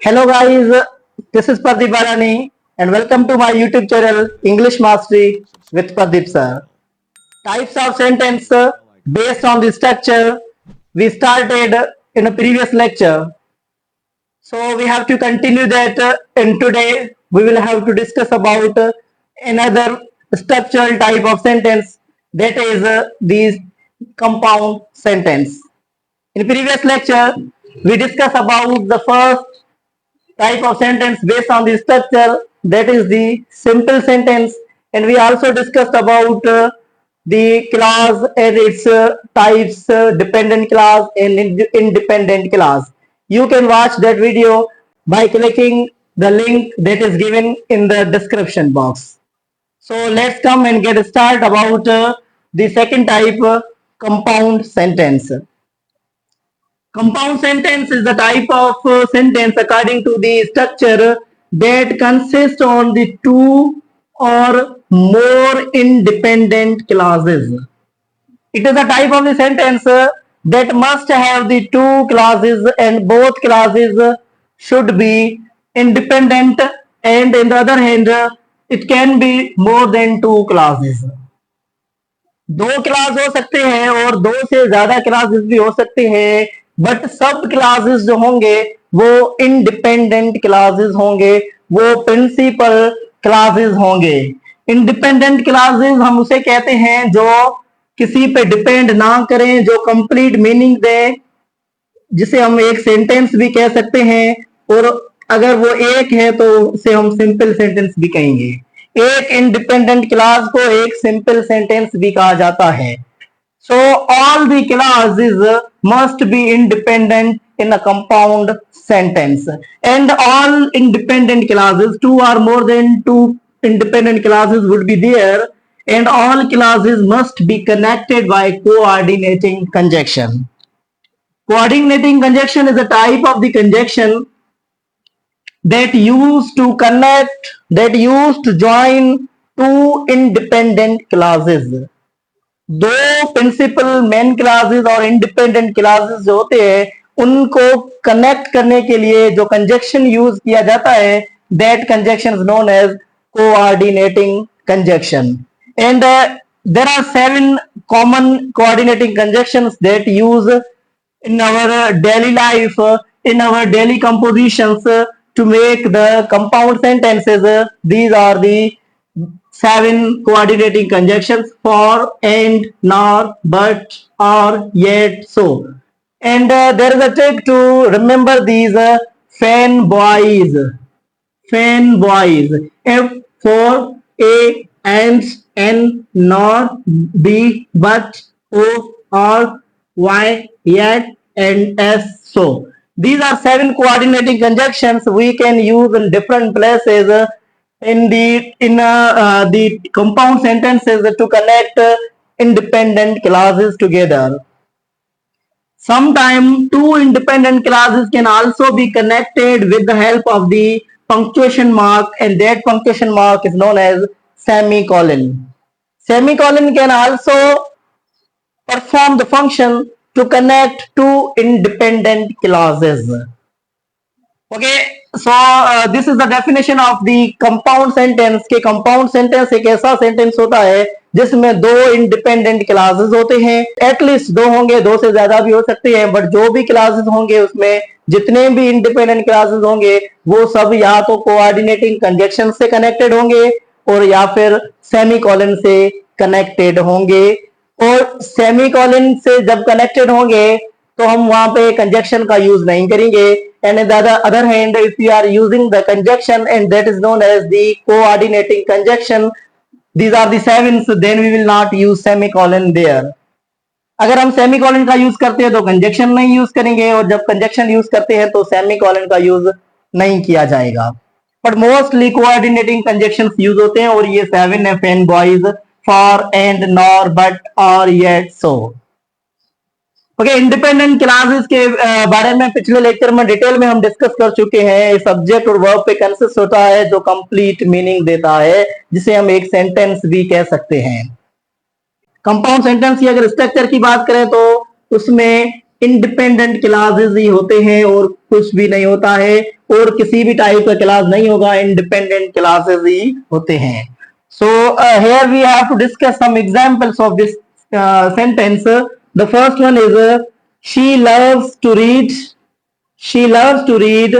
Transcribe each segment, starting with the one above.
Hello guys, this is Pradeep Barani and welcome to my YouTube channel English Mastery with Pradeep sir. Types of sentence based on the structure we started in a previous lecture. So we have to continue that and today we will have to discuss about another structural type of sentence, that is the compound sentence. In previous lecture we discussed about the first type of sentence based on the structure, that is the simple sentence, and we also discussed about the clause and its types, dependent clause and independent clause. You can watch that video by clicking the link that is given in the description box. So let's come and get started about the second type, compound sentence. Compound sentence is the type of sentence according to the structure that consists on the two or more independent clauses. It is a type of the sentence that must have the two clauses and both clauses should be independent, and in the other hand it can be more than two clauses. दो class हो सकते हैं और दो से ज्यादा classes भी हो सकते हैं, बट सब क्लासेस जो होंगे वो इंडिपेंडेंट क्लासेस होंगे, वो प्रिंसिपल क्लासेस होंगे. इंडिपेंडेंट क्लासेस हम उसे कहते हैं जो किसी पे डिपेंड ना करें, जो कंप्लीट मीनिंग दे, जिसे हम एक सेंटेंस भी कह सकते हैं, और अगर वो एक है तो उसे हम सिंपल सेंटेंस भी कहेंगे. एक इंडिपेंडेंट क्लास को एक सिंपल सेंटेंस भी कहा जाता है. So all the clauses must be independent in a compound sentence, and all independent clauses, two or more than two independent clauses would be there, and all clauses must be connected by coordinating conjunction. Coordinating conjunction is a type of the conjunction that used to connect, that used to join two independent clauses. दो principal main classes और independent classes जो होते हैं उनको connect करने के लिए जो कंजक्शन यूज किया जाता है, that conjunction is known as coordinating conjunction. And there are 7 common coordinating conjunctions that use in our daily life, in our daily compositions to make the compound sentences. These are the 7 coordinating conjunctions: for, and, nor, but, or, yet, so. And there is a trick to remember these fan boys. Fan boys. F for a, and, n, nor, b, but, o, or, y, yet, and s, so. These are 7 coordinating conjunctions we can use in different places in the compound sentences to connect independent clauses together. Sometimes two independent clauses can also be connected with the help of the punctuation mark, and that punctuation mark is known as semicolon. Semicolon can also perform the function to connect two independent clauses. Okay, so this is the definition of the compound sentence. के compound sentence एक ऐसा sentence होता है जिसमें दो independent clauses होते हैं. At least दो होंगे, दो से ज्यादा भी हो सकते हैं, बट जो भी क्लासेस होंगे उसमें जितने भी इंडिपेंडेंट क्लासेस होंगे वो सब या तो कोऑर्डिनेटिंग कंजक्शन से कनेक्टेड होंगे और या फिर सेमीकोलन से कनेक्टेड होंगे. और सेमीकोलन से जब कनेक्टेड होंगे तो हम वहां पे कंजक्शन का यूज नहीं करेंगे. And in the other hand, if you are using the conjunction and that is known as the coordinating conjunction, these are the 7, then we will not use semicolon there. अगर हम semicolon का use करते हैं तो conjunction नहीं use करेंगे, और जब कंजक्शन यूज करते हैं तो सेमीकोलन का यूज नहीं किया जाएगा. But mostly coordinating conjunctions use होते हैं, और ये 7 है: fan boys, for, and, nor, but, और, येट, सो. ओके, इंडिपेंडेंट क्लासेस के बारे में पिछले लेक्चर में डिटेल में हम डिस्कस कर चुके हैं. सब्जेक्ट और वर्ब पे कंसिस्ट होता है जो कंप्लीट मीनिंग देता है, जिसे हम एक सेंटेंस भी कह सकते हैं. कंपाउंड सेंटेंस की अगर स्ट्रक्चर की बात करें तो उसमें इंडिपेंडेंट क्लासेस ही होते हैं और कुछ भी नहीं होता है, और किसी भी टाइप का क्लास नहीं होगा, इंडिपेंडेंट क्लासेस ही होते हैं. So here we have to discuss some examples of this sentence. The first one is she loves to read. She loves to read,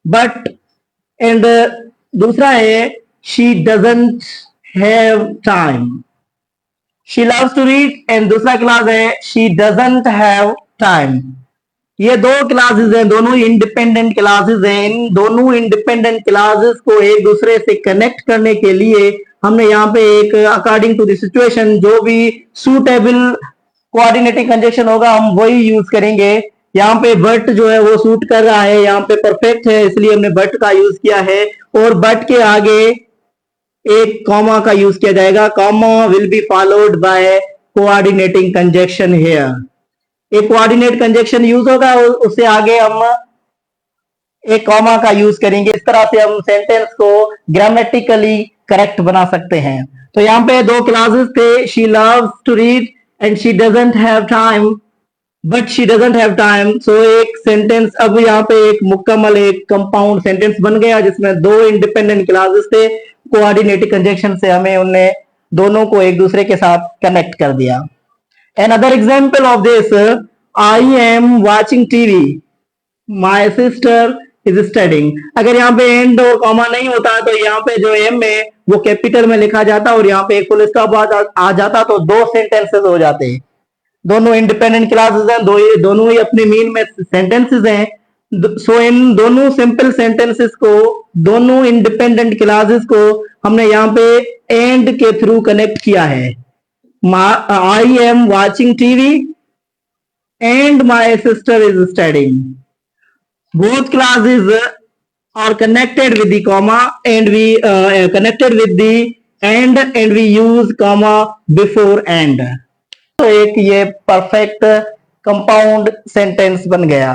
but and दूसरा है she doesn't have time. She loves to read and दूसरा class है she doesn't have time. ये दो classes हैं, दोनों independent classes हैं. इन दोनों इंडिपेंडेंट क्लासेस को एक दूसरे से कनेक्ट करने के लिए हमने यहाँ पे एक अकॉर्डिंग टू द सिचुएशन जो भी सूटेबल कोऑर्डिनेटिंग कंजक्शन होगा हम वही यूज करेंगे. यहाँ पे बट जो है वो सूट कर रहा है, यहाँ पे परफेक्ट है इसलिए हमने बट का यूज किया है, और बट के आगे एक कॉमा का यूज किया जाएगा. Comma will be followed by coordinating conjunction here. एक कोऑर्डिनेट कंजक्शन यूज होगा और उससे आगे हम एक कॉमा का यूज करेंगे. इस तरह से हम सेंटेंस को ग्रामेटिकली करेक्ट बना सकते हैं. तो यहाँ पे दो क्लासेस थे, she loves to read and she doesn't have time, but she doesn't have time. So एक सेंटेंस अब यहाँ पे एक मुकम्मल एक कंपाउंड सेंटेंस बन गया जिसमें दो इंडिपेंडेंट क्लासेस थे. कोऑर्डिनेटिंग कंजक्शन से हमें उनने दोनों को एक दूसरे के साथ कनेक्ट कर दिया. Another example of this, I am watching TV. My sister is studying. अगर यहाँ पे एंड और कॉमा नहीं होता तो यहाँ पे जो एम है वो कैपिटल में लिखा जाता और यहाँ पे एक फुल स्टॉप आ जाता तो दो सेंटेंसेस हो जाते. दोनों इंडिपेंडेंट क्लासेस हैं, दोनों ही अपने मीन में सेंटेंसेस हैं. सो इन दोनों सिंपल सेंटेंसेस को, दोनों इंडिपेंडेंट क्लासेस को हमने यहाँ पे एंड के थ्रू कनेक्ट किया है. I am watching TV and my sister is studying. Both classes are connected with the comma and we connected with the and we use comma before and. तो एक ये परफेक्ट कंपाउंड सेंटेंस बन गया.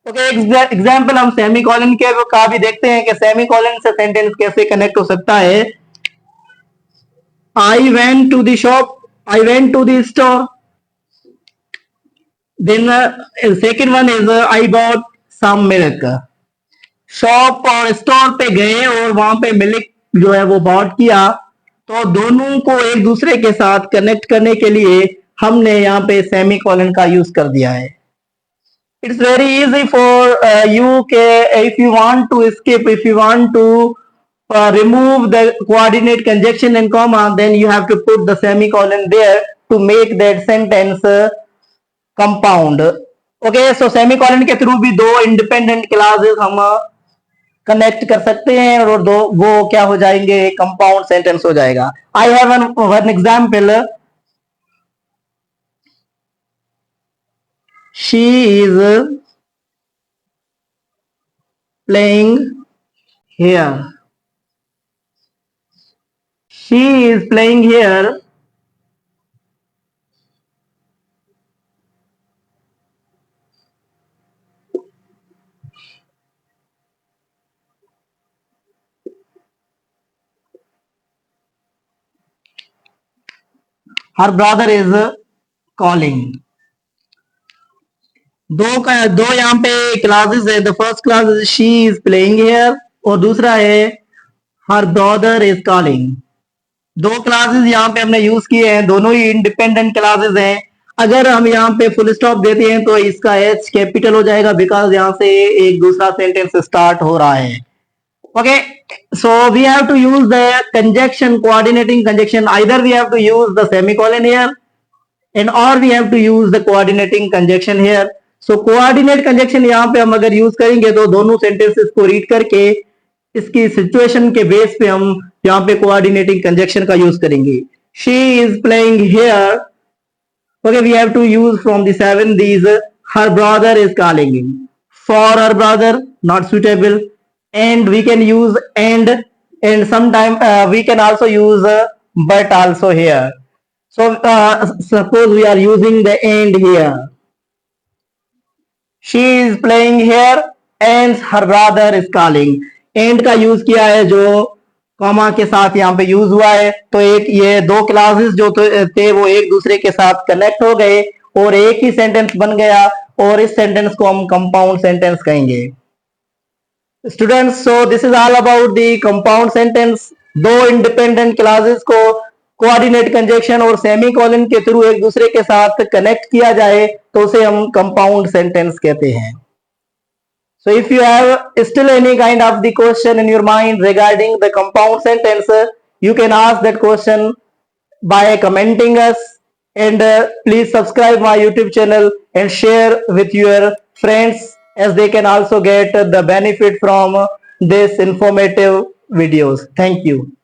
Okay, example हम semicolon के का भी देखते हैं कि सेमीकोलन से सेंटेंस कैसे कनेक्ट हो सकता है. I went to the shop. I went to the store. Then second one is I bought some milk. Shop और स्टोर पे गए और वहां पे मिल्क जो है वो बॉट किया. तो दोनों को एक दूसरे के साथ कनेक्ट करने के लिए हमने यहाँ पे सेमीकोलन का यूज कर दिया है. It's very easy for you if you want to skip, if you want to remove the coordinate conjunction and comma, then you have to put the semicolon there to make that sentence compound. Okay, so semicolon के through भी दो independent classes हम connect कर सकते हैं और दो वो क्या हो जाएंगे, कंपाउंड सेंटेंस हो जाएगा. I have one example. She is playing here. She is playing here. Her brother is calling. दो यहाँ पे क्लासेस है. The first class is she is playing here और दूसरा है हर ब्रदर इज कॉलिंग. दो क्लासेस यहाँ पे हमने यूज किए हैं, दोनों ही इंडिपेंडेंट क्लासेस हैं. अगर हम यहाँ पे फुल स्टॉप देते हैं तो इसका एच कैपिटल हो जाएगा बिकॉज यहाँ से एक दूसरा सेंटेंस स्टार्ट हो रहा है. Okay, so we have to use the conjunction, coordinating conjunction. Either we have to use the semicolon here and or we have to use the coordinating conjunction here. So coordinate conjunction यहाँ पे हम अगर use करेंगे तो दोनों sentences को read करके इसकी सिचुएशन के बेस पे हम यहाँ पे कोऑर्डिनेटिंग कंजक्शन का यूज करेंगे. She is playing here. Okay, we have to use from the 7 these. Her brother is calling. For her brother not suitable. And we can use and sometime we can also use but also here. So suppose we are using the and here. She is playing here and her brother is calling. And का use किया है जो comma के साथ यहाँ पे use हुआ है. तो एक ये दो क्लासेस जो थे वो एक दूसरे के साथ कनेक्ट हो गए और एक ही सेंटेंस बन गया और इस सेंटेंस को हम कंपाउंड सेंटेंस कहेंगे। Students, so this is all about the compound sentence. दो इंडिपेंडेंट क्लासेस को कोऑर्डिनेट कंजक्शन और सेमीकोलन के थ्रू एक दूसरे के साथ कनेक्ट किया जाए तो उसे हम कंपाउंड सेंटेंस कहते हैं। So if you have still any kind of the question in your mind regarding the compound sentence, you can ask that question by commenting us, and please subscribe my YouTube channel and share with your friends as they can also get the benefit from this informative videos. Thank you.